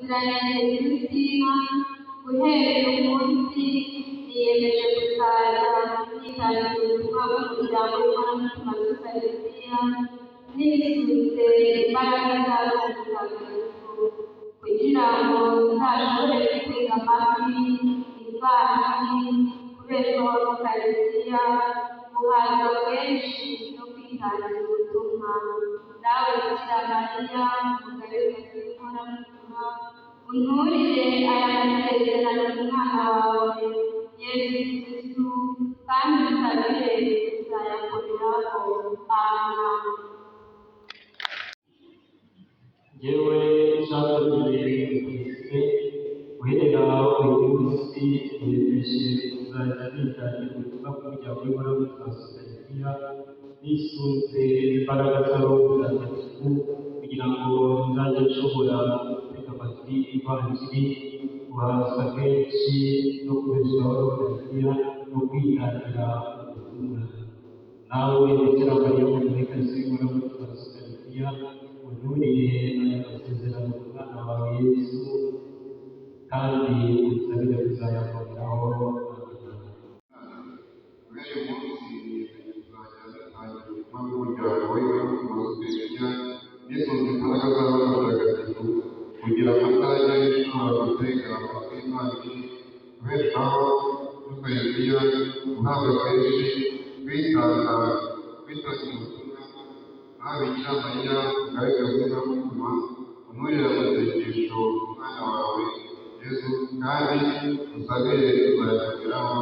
umuziranenge Christina guhera uyu munsi niyemeje kuzaza nitangira ubutumwa bw'umuryango w'Imana Celestia nisunze imbaraga zawo zitagatifu kugira ngo nzashobore gutega amatwi ivanjili kubeshwaho n'Ukaristiya guhaza kenshi no kwitangira ubutumwa nawe Bikira Mariya Mugabekazi w'inkoramutima unturire aya masezerano mu mwana wawe Yesu Kristu kandi usabire kuzayakoreraho. Amen. Yewe cyatumye twese guhera uyu munsi niyemeje kuzajya nitangira ubutumwa bw'umuryango w'Imana Celestia nisunze imbaraga zawo zitagatifu kugira ngo nzajye nshobora gutega amatwi ivanjili guhaza kenshi no kubeshwaho n'Ukaristiya no kwitangira ubutumwa. Nawe Bikira Mariya Mugabekazi w'inkoramutima Celestia unturire aya masezerano mu mwana wawe Yesu kandi unsabire kuzayakoreraho. Uyu munsi niyemeje kuzajya nitangira ubutumwa bw'umuryango w'Imana Celestia nisunze imbaraga zawo zitagatifu kugira ngo nzajye nshobora gutega amatwi ivanjili kubeshwaho n'Ukaristiya guhabwa kenshi kwitangira ubutumwa nawe Bikira Mariya Mugabekazi w'inkoramutima unturire amasengesho umwana wawe Yesu kandi usabire kuzayakoreraho.